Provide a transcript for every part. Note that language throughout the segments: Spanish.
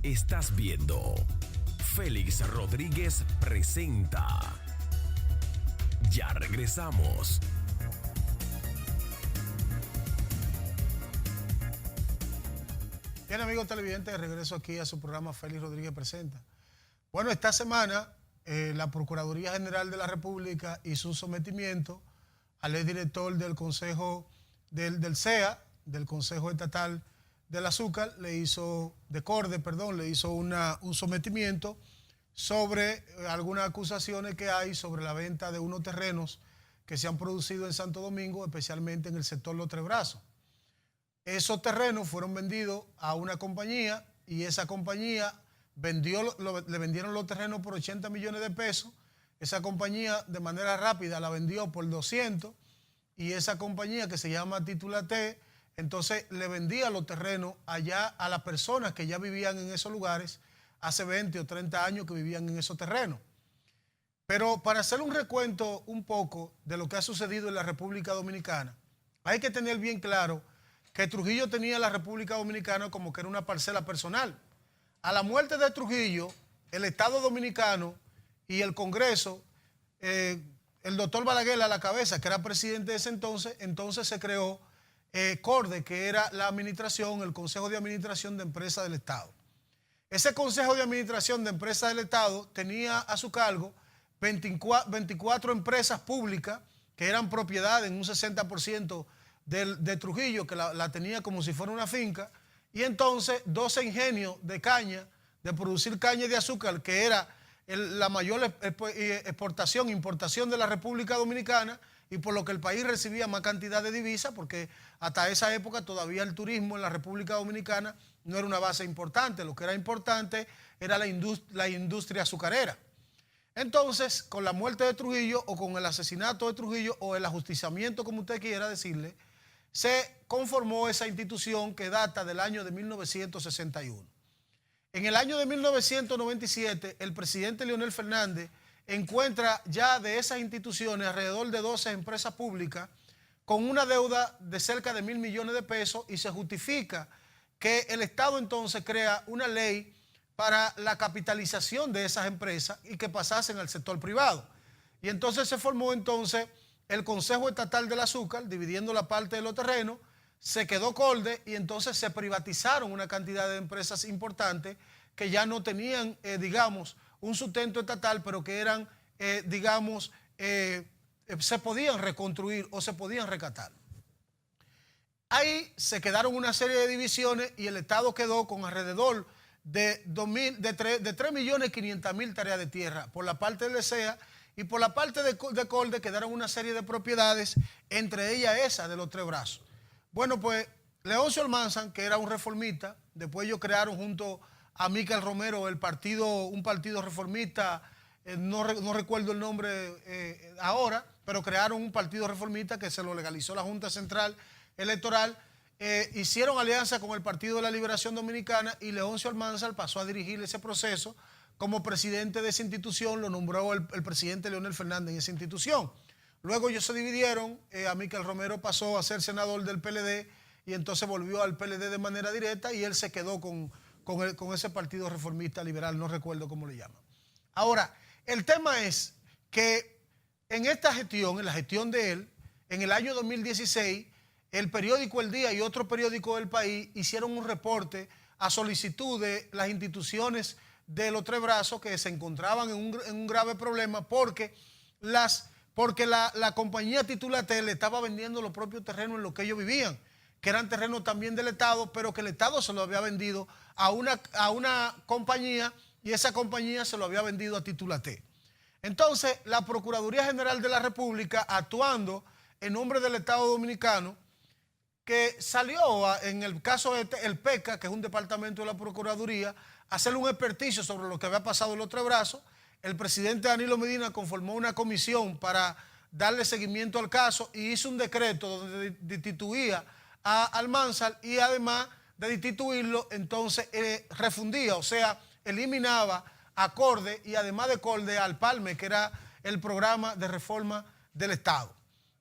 Estás viendo Félix Rodríguez presenta. Ya regresamos. Bien, amigos televidentes, de regreso aquí a su programa Félix Rodríguez presenta. Bueno, esta semana la Procuraduría General de la República hizo un sometimiento al exdirector del Consejo del CEA, del Consejo Estatal del Azúcar, le hizo un sometimiento sobre algunas acusaciones que hay sobre la venta de unos terrenos que se han producido en Santo Domingo, especialmente en el sector Los Tres Brazos. Esos terrenos fueron vendidos a una compañía y esa compañía le vendieron los terrenos por 80 millones de pesos. Esa compañía de manera rápida la vendió por 200 y esa compañía que se llama Titulate, entonces le vendía los terrenos allá a las personas que ya vivían en esos lugares hace 20 o 30 años que vivían en esos terrenos. Pero para hacer un recuento un poco de lo que ha sucedido en la República Dominicana, hay que tener bien claro que Trujillo tenía la República Dominicana como que era una parcela personal. A la muerte de Trujillo, el Estado Dominicano y el Congreso, el doctor Balaguer a la cabeza, que era presidente de ese entonces se creó CORDE, que era la administración, el Consejo de Administración de Empresas del Estado. Ese Consejo de Administración de Empresas del Estado tenía a su cargo 24 empresas públicas que eran propiedad en un 60% de Trujillo, que la tenía como si fuera una finca, y entonces 12 ingenios de caña, de producir caña de azúcar, que era la mayor importación de la República Dominicana, y por lo que el país recibía más cantidad de divisas, porque hasta esa época todavía el turismo en la República Dominicana no era una base importante. Lo que era importante era la industria azucarera. Entonces, con la muerte de Trujillo, o con el asesinato de Trujillo, o el ajusticiamiento, como usted quiera decirle, se conformó esa institución que data del año de 1961. En el año de 1997, el presidente Leonel Fernández encuentra ya de esas instituciones alrededor de 12 empresas públicas con una deuda de cerca de 1.000 millones de pesos, y se justifica que el Estado entonces crea una ley para la capitalización de esas empresas y que pasasen al sector privado. Y entonces se formó entonces el Consejo Estatal del Azúcar, dividiendo la parte de los terrenos, se quedó CORDE y entonces se privatizaron una cantidad de empresas importantes que ya no tenían, digamos, un sustento estatal, pero que eran, se podían reconstruir o se podían rescatar. Ahí se quedaron una serie de divisiones y el Estado quedó con alrededor de 3.500.000 tareas de tierra por la parte del ESEA, y por la parte de CORDE quedaron una serie de propiedades, entre ellas esa de Los Tres Brazos. Bueno, pues Leoncio Almanzar, que era un reformista, después ellos crearon junto a Miquel Romero un partido reformista, no recuerdo el nombre ahora, pero crearon un partido reformista que se lo legalizó la Junta Central Electoral. Hicieron alianza con el Partido de la Liberación Dominicana y Leoncio Almanzar pasó a dirigir ese proceso. Como presidente de esa institución lo nombró el presidente Leonel Fernández en esa institución. Luego ellos se dividieron, Miquel Romero pasó a ser senador del PLD y entonces volvió al PLD de manera directa, y él se quedó con ese partido reformista liberal, no recuerdo cómo le llaman. Ahora, el tema es que en esta gestión, en la gestión de él, en el año 2016, el periódico El Día y otro periódico del país hicieron un reporte a solicitud de las instituciones de Los Tres Brazos, que se encontraban en un grave problema porque la compañía Titulate le estaba vendiendo los propios terrenos en los que ellos vivían, que eran terrenos también del Estado, pero que el Estado se lo había vendido a una compañía, y esa compañía se lo había vendido a Titulate. Entonces, la Procuraduría General de la República, actuando en nombre del Estado Dominicano, que salió en el caso de el PECA, que es un departamento de la Procuraduría, a hacer un experticio sobre lo que había pasado en Los Tres Brazos. El presidente Danilo Medina conformó una comisión para darle seguimiento al caso y hizo un decreto donde destituía a Almanzar, y además de destituirlo, entonces refundía, o sea, eliminaba a CORDE y además de CORDE al PALME, que era el programa de reforma del Estado.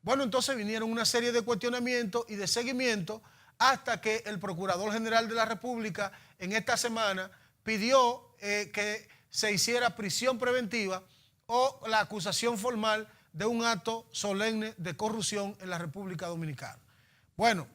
Bueno, entonces vinieron una serie de cuestionamientos y de seguimiento hasta que el Procurador General de la República en esta semana pidió que se hiciera prisión preventiva o la acusación formal de un acto solemne de corrupción en la República Dominicana. Bueno,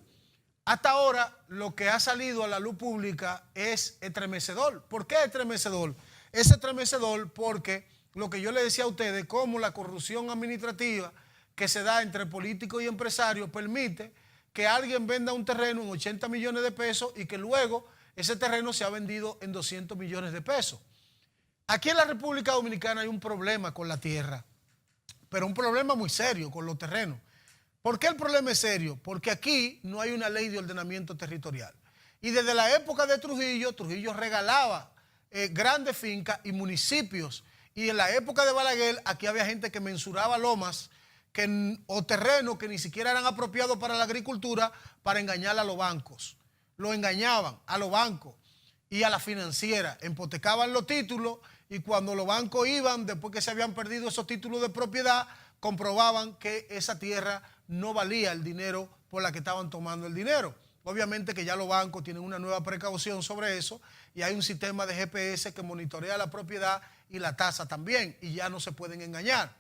hasta ahora lo que ha salido a la luz pública es estremecedor. ¿Por qué estremecedor? Es estremecedor porque lo que yo le decía a ustedes, como la corrupción administrativa que se da entre políticos y empresarios permite que alguien venda un terreno en 80 millones de pesos y que luego ese terreno se ha vendido en 200 millones de pesos. Aquí en la República Dominicana hay un problema con la tierra, pero un problema muy serio con los terrenos. ¿Por qué el problema es serio? Porque aquí no hay una ley de ordenamiento territorial. Y desde la época de Trujillo, Trujillo regalaba grandes fincas y municipios. Y en la época de Balaguer, aquí había gente que mensuraba lomas o terrenos que ni siquiera eran apropiados para la agricultura para engañar a los bancos. Lo engañaban a los bancos y a la financiera. Hipotecaban los títulos y cuando los bancos iban, después que se habían perdido esos títulos de propiedad, comprobaban que esa tierra no valía el dinero por la que estaban tomando el dinero. Obviamente que ya los bancos tienen una nueva precaución sobre eso y hay un sistema de GPS que monitorea la propiedad y la tasa también y ya no se pueden engañar.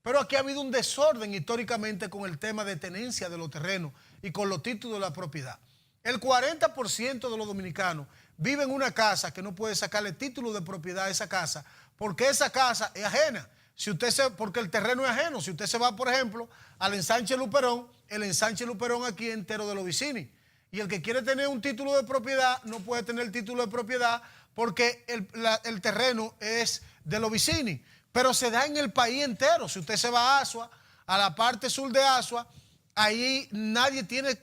Pero aquí ha habido un desorden históricamente con el tema de tenencia de los terrenos y con los títulos de la propiedad. El 40% de los dominicanos viven en una casa que no puede sacarle título de propiedad a esa casa porque esa casa es ajena. Porque el terreno es ajeno. Si usted se va, por ejemplo, al ensanche Luperón, el ensanche Luperón aquí es entero de los vecinos. Y el que quiere tener un título de propiedad no puede tener el título de propiedad porque el terreno es de los vecinos. Pero se da en el país entero. Si usted se va a Asua, a la parte sur de Asua, ahí nadie tiene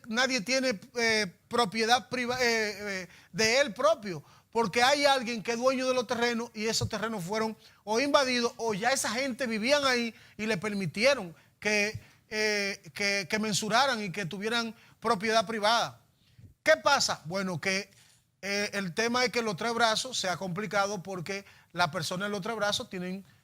propiedad de él propio, porque hay alguien que es dueño de los terrenos y esos terrenos fueron o invadidos o ya esa gente vivían ahí y le permitieron que mensuraran y que tuvieran propiedad privada. ¿Qué pasa? Bueno, que el tema es que los Tres Brazos se ha complicado porque las personas en los Tres Brazos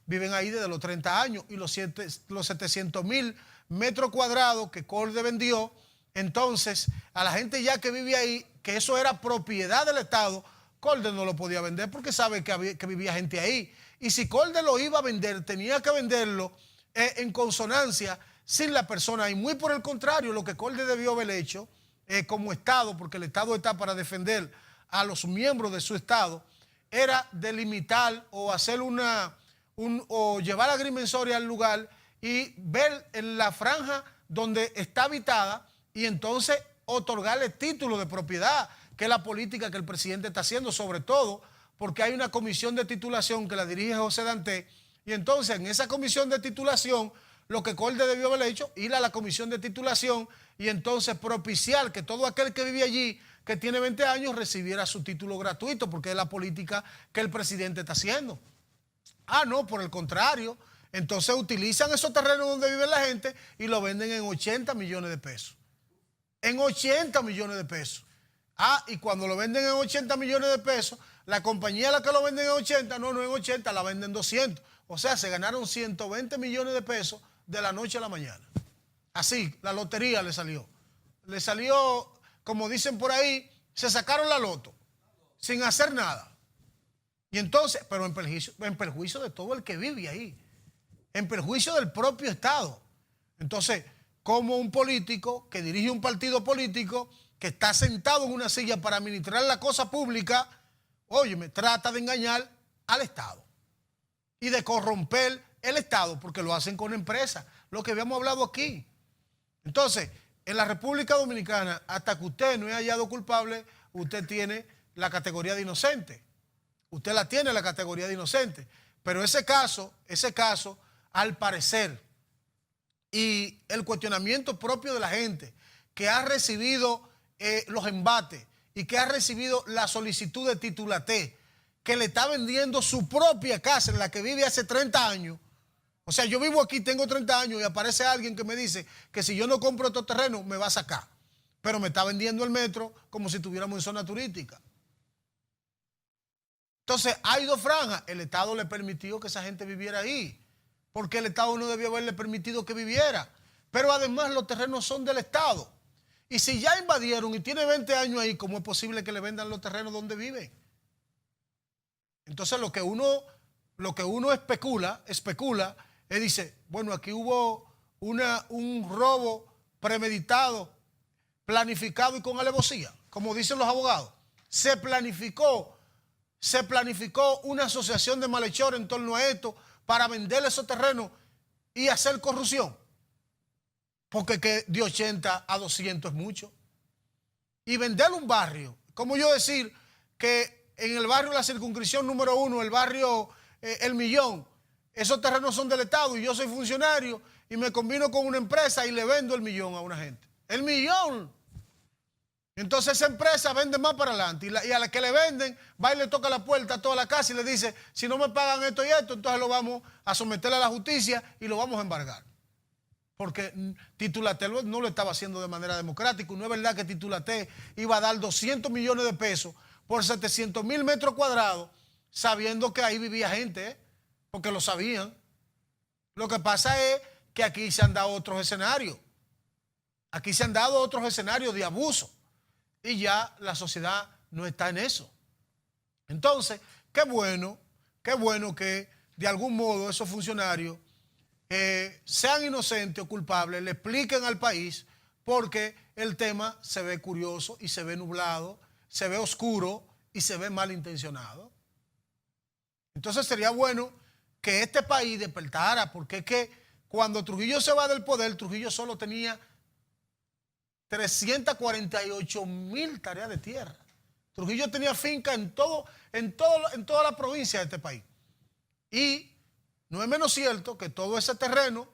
viven ahí desde los 30 años y los 700,000 metros cuadrados que Colde vendió, entonces a la gente ya que vive ahí, que eso era propiedad del Estado, Colde no lo podía vender porque sabe que vivía gente ahí. Y si Colde lo iba a vender, tenía que venderlo en consonancia sin la persona. Y muy por el contrario, lo que Colde debió haber hecho como Estado, porque el Estado está para defender a los miembros de su Estado, era delimitar o hacer o llevar la agrimensoria al lugar y ver en la franja donde está habitada y entonces otorgarle título de propiedad, que es la política que el presidente está haciendo, sobre todo porque hay una comisión de titulación que la dirige José Danté, y entonces en esa comisión de titulación lo que Colde debió haber hecho, ir a la comisión de titulación y entonces propiciar que todo aquel que vive allí, que tiene 20 años, recibiera su título gratuito, porque es la política que el presidente está haciendo. Ah, no, por el contrario, entonces utilizan esos terrenos donde vive la gente y lo venden en 80 millones de pesos. En 80 millones de pesos. Ah, y cuando lo venden en 80 millones de pesos, la compañía a la que lo venden en 80, no en 80, la venden en 200. O sea, se ganaron 120 millones de pesos de la noche a la mañana. Así, la lotería le salió. Le salió, como dicen por ahí, se sacaron la loto, sin hacer nada. Y entonces, pero en perjuicio de todo el que vive ahí, en perjuicio del propio Estado. Entonces, como un político que dirige un partido político que está sentado en una silla para administrar la cosa pública, óyeme, trata de engañar al Estado y de corromper el Estado, porque lo hacen con empresas, lo que habíamos hablado aquí. Entonces, en la República Dominicana, hasta que usted no es hallado culpable, usted tiene la categoría de inocente. Usted la tiene, la categoría de inocente. Pero ese caso, al parecer, y el cuestionamiento propio de la gente que ha recibido los embates y que ha recibido la solicitud de titulaté, que le está vendiendo su propia casa en la que vive hace 30 años. O sea, yo vivo aquí, tengo 30 años y aparece alguien que me dice que si yo no compro estos terrenos me va a sacar. Pero me está vendiendo el metro como si estuviéramos en zona turística. Entonces, hay dos franjas. El Estado le permitió que esa gente viviera ahí, porque el Estado no debió haberle permitido que viviera. Pero además los terrenos son del Estado. Y si ya invadieron y tiene 20 años ahí, ¿cómo es posible que le vendan los terrenos donde vive? Entonces lo que uno especula, dice, bueno, aquí hubo un robo premeditado, planificado y con alevosía, como dicen los abogados. Se planificó una asociación de malhechores en torno a esto para vender esos terrenos y hacer corrupción. Porque que de 80 a 200 es mucho. Y vender un barrio, como yo decir que en el barrio La Circunscripción número 1, el barrio El Millón, esos terrenos son del Estado y yo soy funcionario y me combino con una empresa y le vendo el millón a una gente. ¡El millón! Entonces esa empresa vende más para adelante y a la que le venden va y le toca la puerta a toda la casa y le dice, si no me pagan esto y esto, entonces lo vamos a someter a la justicia y lo vamos a embargar. Porque Titulaté no lo estaba haciendo de manera democrática. No es verdad que Titulaté iba a dar 200 millones de pesos por 700,000 metros cuadrados sabiendo que ahí vivía gente, porque lo sabían. Lo que pasa es que aquí se han dado otros escenarios. Aquí se han dado otros escenarios de abuso. Y ya la sociedad no está en eso. Entonces, qué bueno que de algún modo esos funcionarios sean inocentes o culpables, le expliquen al país, porque el tema se ve curioso y se ve nublado, se ve oscuro y se ve malintencionado. Entonces sería bueno que este país despertara, porque es que cuando Trujillo se va del poder, Trujillo solo tenía 348,000 tareas de tierra. Trujillo tenía finca en toda la provincia de este país. Y no es menos cierto que todo ese terreno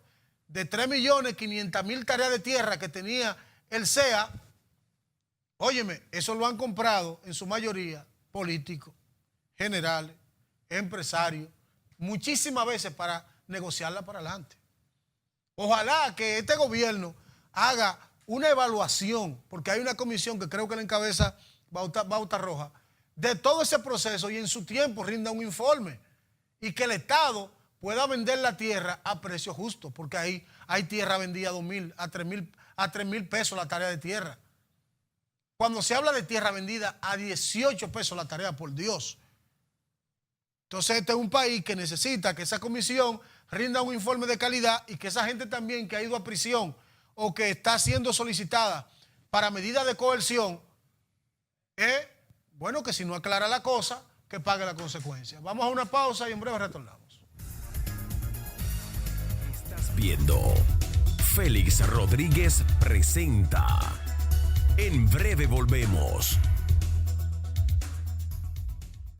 de 3,500,000 tareas de tierra que tenía el CEA, óyeme, eso lo han comprado en su mayoría políticos, generales, empresarios, muchísimas veces para negociarla para adelante. Ojalá que este gobierno haga una evaluación, porque hay una comisión que creo que la encabeza Bauta Roja, de todo ese proceso y en su tiempo rinda un informe y que el Estado pueda vender la tierra a precio justo, porque ahí hay tierra vendida a 2,000, a 3,000 pesos la tarea de tierra. Cuando se habla de tierra vendida a 18 pesos la tarea, por Dios. Entonces este es un país que necesita que esa comisión rinda un informe de calidad y que esa gente también que ha ido a prisión o que está siendo solicitada para medidas de coerción, bueno, que si no aclara la cosa, que pague la consecuencia. Vamos a una pausa y en breve retornamos. Estás viendo Félix Rodríguez presenta. En breve volvemos.